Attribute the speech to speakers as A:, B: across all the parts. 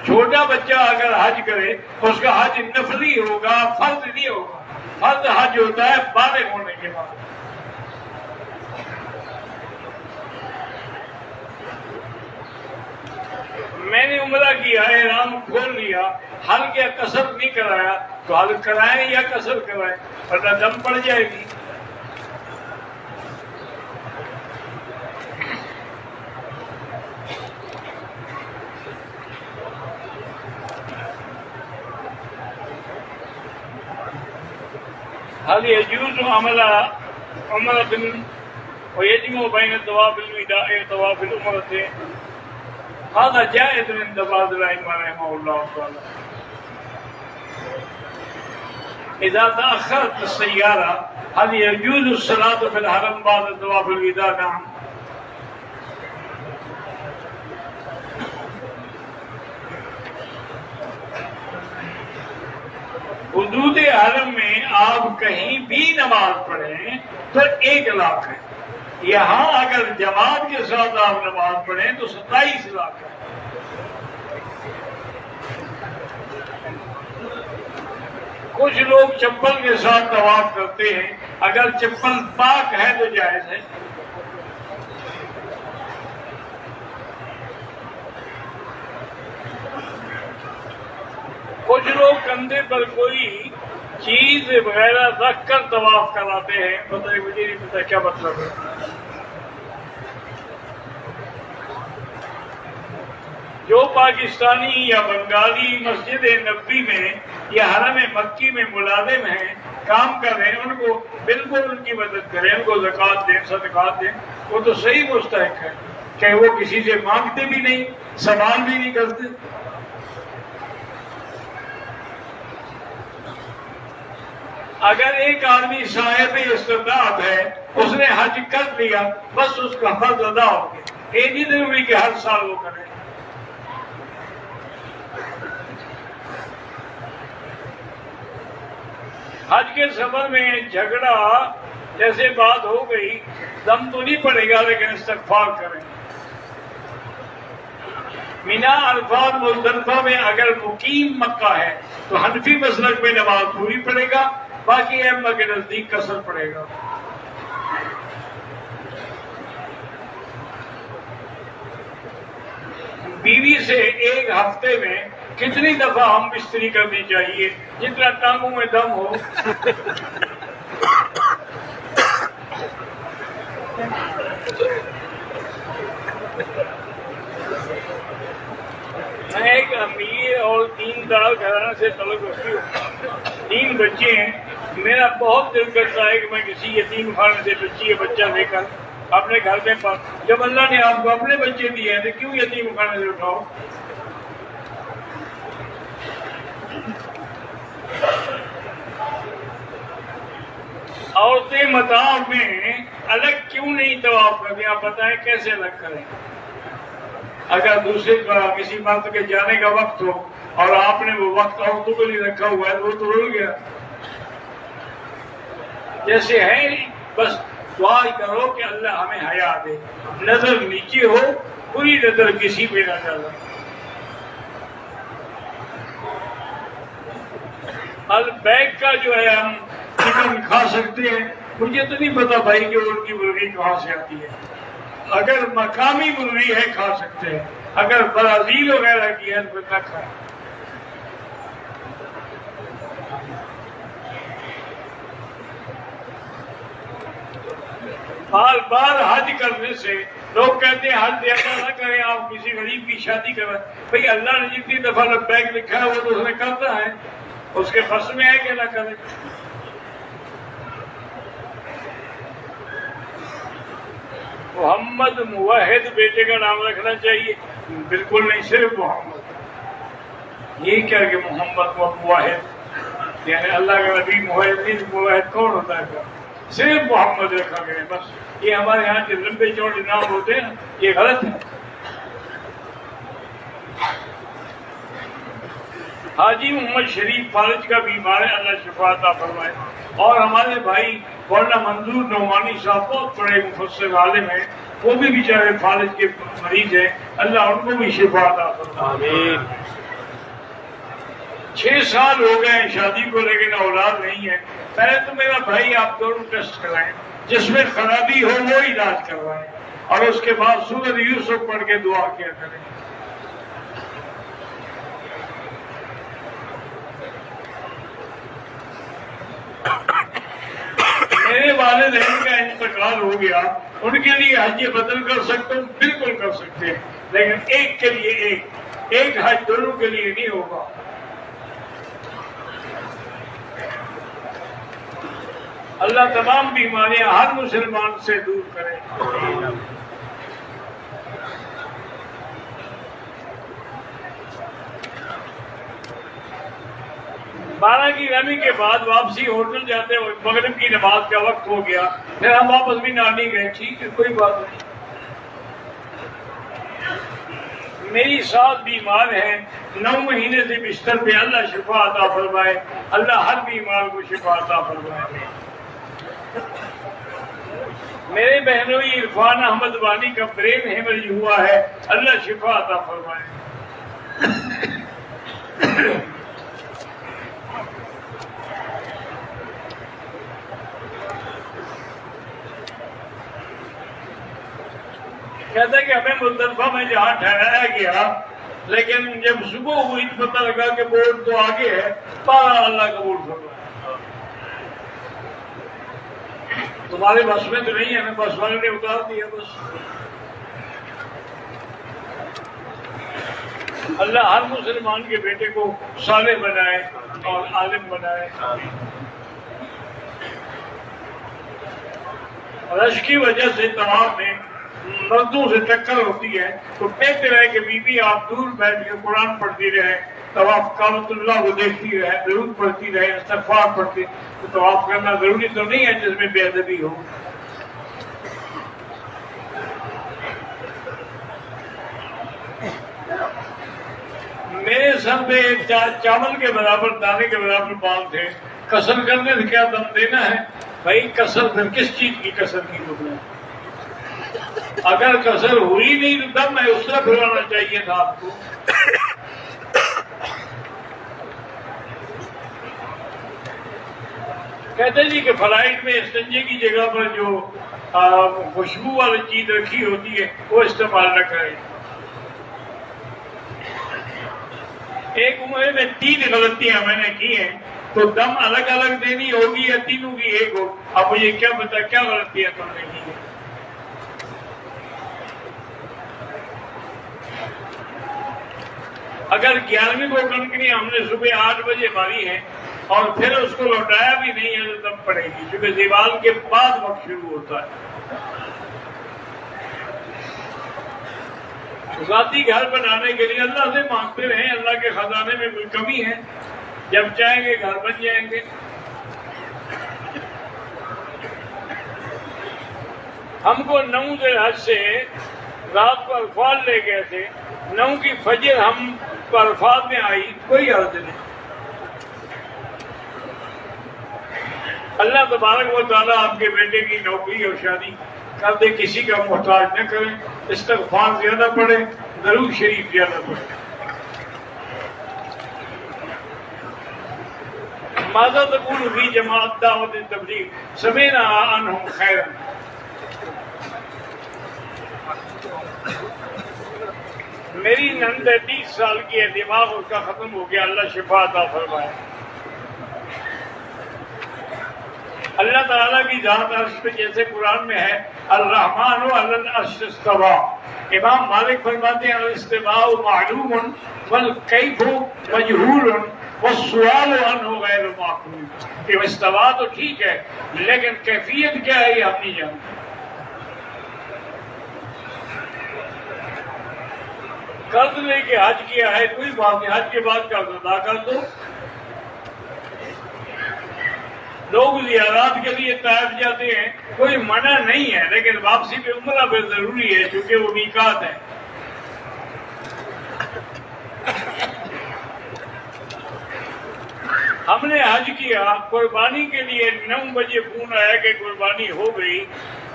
A: چھوٹا بچہ اگر حج کرے اس کا حج نفلی ہوگا، فرض نہیں ہوگا۔ فرض حج ہوتا ہے بالغ ہونے کے بعد۔ میں نے عمرہ کیا، احرام کھول لیا، حل کیا قصر نہیں کرایا، تو حل کرائیں یا قصر کرائیں، ورنہ دم پڑ جائے گی۔ هل يجوز عمل عمرة ويجمع بين طواف الوداع وطواف العمرة؟ هذا جائز عند بعض الأئمة رحمه الله تعالى. إذا تأخرت السيارة هل يجوز الصلاة في الحرم بعد طواف الوداع؟ نعم. حدود حرم میں آپ کہیں بھی نماز پڑھیں تو 1 لاکھ ہے۔ یہاں اگر جماعت کے ساتھ آپ نماز پڑھیں تو 27 لاکھ ہے۔ کچھ لوگ چپل کے ساتھ طواف کرتے ہیں، اگر چپل پاک ہے تو جائز ہے۔ کچھ لوگ کندھے پر کوئی چیز وغیرہ رکھ کر طواف کراتے ہیں، پتہ مجھے نہیں پتا کیا مطلب ہے۔ جو پاکستانی یا بنگالی مسجد نبوی میں یا حرم مکی میں ملازم ہیں، کام کر رہے ہیں، ان کو بالکل ان کی مدد کریں، ان کو زکوٰۃ دیں، صدقات دیں، وہ تو صحیح مستحق ہے کہ وہ کسی سے مانگتے بھی نہیں، سوال بھی نہیں کرتے۔ اگر ایک آدمی صاحب استطاعت ہے، اس نے حج کر لیا، بس اس کا فرض ادا ہو گیا، یہ نہیں ضروری کہ ہر سال وہ کرے۔ حج کے سفر میں جھگڑا جیسے بات ہو گئی، دم تو نہیں پڑے گا لیکن استغفار کریں۔ مینا، عرفات، مزدلفہ میں اگر مقیم مکہ ہے تو حنفی مسلک میں نماز پوری پڑے گا، باقی ائمہ کے نزدیک قصر پڑے گا۔ بیوی سے ایک ہفتے میں کتنی دفعہ ہم بستری کرنی چاہیے؟ جتنا ٹانگوں میں دم ہو۔ میں ایک امیر اور دیندار گھرانے سے تعلق رکھتی ہوں، 3 بچے ہیں۔ میرا بہت دل کرتا ہے کہ میں کسی یتیم خانے سے بچی یا بچہ لے کر اپنے گھر میں جب اللہ نے آپ کو اپنے بچے دیے ہیں تو کیوں یتیم خانے سے اٹھاؤ؟ عورتیں مطاف میں الگ کیوں نہیں طواف کرتی؟ آپ بتائیں کیسے الگ کریں؟ اگر دوسرے کا کسی مرد کے جانے کا وقت ہو اور آپ نے وہ وقت عورتوں کے لیے رکھا ہوا ہے تو وہ تو رول گیا۔ جیسے ہے بس دعا کرو کہ اللہ ہمیں حیا دے، نظر نیچے ہو، پوری نظر کسی پہ نہ ڈالو۔ البیک کا جو ہے ہم چکن کھا سکتے ہیں، مجھے تو نہیں پتا بھائی کہ ان کی مرغی کہاں سے آتی ہے۔ اگر مقامی مرغی ہے کھا سکتے ہیں، اگر برازیل وغیرہ کی ہے تو نہ کھائیں۔ بار بار حج کرنے سے لوگ کہتے ہیں حج زیادہ نہ کریں، آپ کسی غریب کی شادی کروائیں۔ بھئی اللہ نے جتنی دفعہ لبیک لکھا ہے وہ تو اس نے کرتا ہے، اس کے فرض میں ہے کہ نہ کرے۔ محمد موحد بیٹے کا نام رکھنا چاہیے؟ بالکل نہیں، صرف محمد۔ یہ کیا کہ محمد موحد، یعنی اللہ کا نبی موحد نہیں، موحد کون ہوتا ہے؟ صرف محمد رکھا گیا بس۔ یہ ہمارے یہاں کے لمبے چوڑے نام ہوتے ہیں، یہ غلط ہے۔ حاجی محمد شریف فالج کا بیمار ہے، اللہ شفا عطا فرمائے۔ اور ہمارے بھائی مولانا منظور نعمانی صاحب بہت بڑے مفسر عالم ہیں، وہ بھی بیچارے فالج کے مریض ہیں، اللہ ان کو بھی شفا عطا فرمائے۔ آمین۔ 6 سال ہو گئے شادی کو لیکن اولاد نہیں ہے، پہلے تو میرا بھائی آپ دونوں ٹیسٹ کرائیں، جس میں خرابی ہو وہ علاج کروائیں، اور اس کے بعد سورۃ یوسف پڑھ کے دعا کیا کریں۔ میرے والدین کا انتقال ہو گیا، ان کے لیے حج بدل کر سکتا ہوں، بالکل کر سکتے ہیں، لیکن ایک کے لیے ایک حج دونوں کے لیے نہیں ہوگا۔ اللہ تمام بیماریاں ہر مسلمان سے دور کرے۔ بارہ کی رمی کے بعد واپسی ہوٹل جاتے ہوئے مغرب کی نماز کا وقت ہو گیا، پھر ہم واپس بھی نانی گئے، ٹھیک ہے کوئی بات نہیں۔ میری ساتھ بیمار ہیں، 9 مہینے سے بستر پہ، اللہ شفا عطا فرمائے، اللہ ہر بیمار کو شفا عطا فرمائے۔ میرے بہنوئی عرفان احمد وانی کا برین ہیمریج ہوا ہے، اللہ شفا عطا فرمائے۔ کہتا ہے کہ ہمیں مزدلفہ میں جہاں ٹھہرایا گیا، لیکن جب صبح ہوئی تو پتہ لگا کہ بورڈ تو آگے ہے، بارہ اللہ کا بورڈ فرمایا۔ تمہارے بس میں تو نہیں ہے نا، بس والے نے اتار دیا بس۔ اللہ ہر مسلمان کے بیٹے کو صالح بنائے اور عالم بنائے۔ رش کی وجہ سے طواف میں مردوں سے ٹکر ہوتی ہے تو کہتے رہے کہ بی بی آپ دور بیٹھ کے قرآن پڑھتی رہے، طواف کعبۃ اللہ کو دیکھتی رہے، درود پڑھتی رہے، استغفار پڑھتی، تو طواف کرنا ضروری تو نہیں ہے جس میں بے ادبی ہو۔ میرے سر پہ چاول کے برابر، دانے کے برابر بال تھے، کسر کرنے سے کیا دم دینا ہے؟ بھائی کسر پھر کس چیز کی کسر کی ہوگی؟ اگر کسر ہوئی نہیں تو دم ہے، اس طرح پھروانا چاہیے تھا آپ کو۔ کہتے جی کہ فلائٹ میں استنجے کی جگہ پر جو خوشبو والی چیز رکھی ہوتی ہے وہ استعمال نہ کریں۔ ایک عمرے میں 3 غلطیاں میں نے کی ہیں، تو دم الگ الگ دینی ہوگی یا تینوں کی ایک ہو؟ اب مجھے کیا پتا کیا غلطیاں تم نے کی ہیں؟ اگر 11ویں کو کنکریاں ہم نے صبح 8 بجے ماری ہے اور پھر اس کو لوٹایا بھی نہیں ہے تو دم پڑے گی، کیونکہ دیوال کے بعد وقت شروع ہوتا ہے۔ ذاتی گھر بنانے کے لیے اللہ سے مانگتے رہیں، اللہ کے خزانے میں کوئی کمی ہے، جب چاہیں گے گھر بن جائیں گے۔ ہم کو 9 ذی الحج سے رات کو عرفات لے گئے تھے، 9 کی فجر ہم کو عرفات میں آئی، کوئی عرض نہیں۔ اللہ تبارک و تعالیٰ آپ کے بیٹے کی نوکری اور شادی کر دے، کسی کا محتاج نہ کریں، استغفار زیادہ پڑھے، درود شریف زیادہ پڑھے۔ ماذا تقول فی جماعت دعوت تبلیغ سمعنا عنہم خیرا۔ میری نند 30 سال کی ہے، دماغ اس کا ختم ہو گیا، اللہ شفا عطا فرمائے۔ اللہ تعالیٰ کی ذات عرش پہ جیسے قرآن میں ہے الرحمن علی العرش استویٰ، امام مالک فرماتے ہیں الاستواء معلوم والکیف مجہول والسؤال عنہ غیر معقول، کہ استوا تو ٹھیک ہے لیکن کیفیت کیا ہے یہ ہم نہیں جانتے۔ قرض لے کے حج کیا ہے کوئی بات نہیں، حج کے بعد قرض ادا کر دو۔ لوگ زیارات کے لیے طائف جاتے ہیں، کوئی منع نہیں ہے، لیکن واپسی پہ عمرہ پہ ضروری ہے چونکہ وہ میقات ہے۔ ہم نے حج کیا، قربانی کے لیے 9 بجے فون آیا کہ قربانی ہو گئی،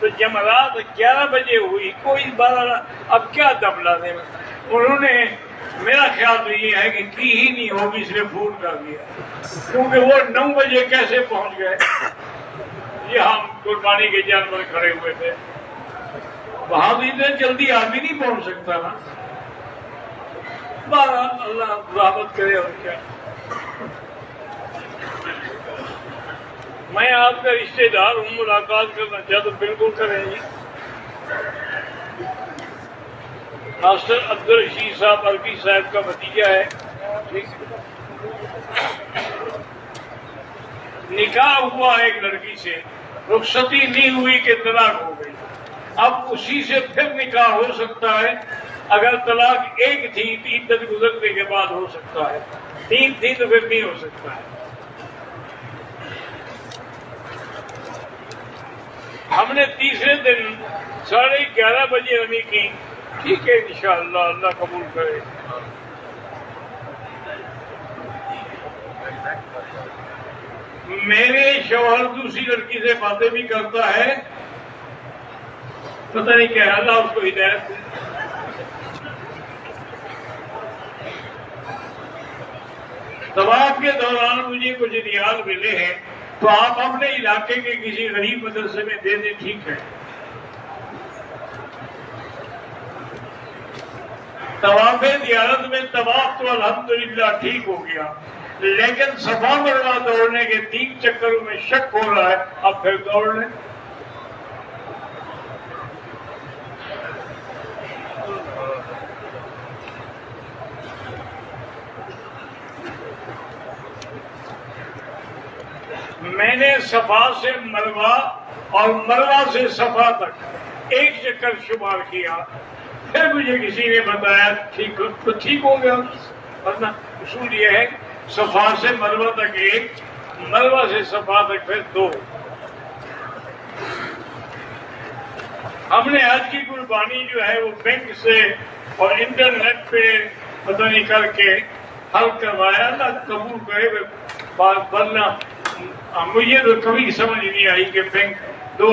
A: تو جمعرات 11 بجے ہوئی، کوئی 12، اب کیا دم لا دے، انہوں نے میرا خیال تو یہ ہے کہ کی ہی نہیں ہوگی اس لیے فون کر دیا، کیونکہ وہ 9 بجے کیسے پہنچ گئے؟ یہ ہم قربانی کے جانور کھڑے ہوئے تھے، وہاں بھی اتنے جلدی آدمی نہیں پہنچ سکتا نا۔ بہرحال اللہ رحمت کرے اور کیا۔ میں آپ کا رشتے دار ہوں، ملاقات کرنا چاہتا تو بالکل کریں جی۔ ماسٹر عبدالرشید صاحب عربی صاحب کا بھتیجا ہے، نکاح ہوا ایک لڑکی سے، رخصتی نہیں ہوئی کہ طلاق ہو گئی، اب اسی سے پھر نکاح ہو سکتا ہے۔ اگر طلاق ایک تھی 3 دن گزرنے کے بعد ہو سکتا ہے، 3 تھی تو پھر نہیں ہو سکتا ہے۔ ہم نے تیسرے دن 11:30 بجے رمی کی، ٹھیک ہے انشاءاللہ اللہ قبول کرے۔ میرے شوہر دوسری لڑکی سے باتیں بھی کرتا ہے، پتہ نہیں کیا، اللہ اس کو ہدایت دے۔ طواف کے دوران مجھے کچھ ریال ملے ہیں تو آپ اپنے علاقے کے کسی غریب مدرسے میں دے دیں، ٹھیک ہے۔ طواف زیارت میں طواف تو الحمدللہ ٹھیک ہو گیا، لیکن صفا مروا دوڑنے کے 3 چکروں میں شک ہو رہا ہے، اب پھر دوڑ لیں۔ میں نے صفا سے مروہ اور مروہ سے صفا تک 1 چکر شمار کیا، پھر مجھے کسی نے بتایا ٹھیک ہو گیا، ورنہ اصول یہ ہے صفا سے مروہ تک 1، مروہ سے صفا تک پھر 2۔ ہم نے آج کی قربانی جو ہے وہ بینک سے اور انٹرنیٹ پہ پتہ نہیں کر کے حل کروایا، اللہ قبول کرے۔ ورنہ مجھے تو کبھی سمجھ نہیں آئی کہ بینک 2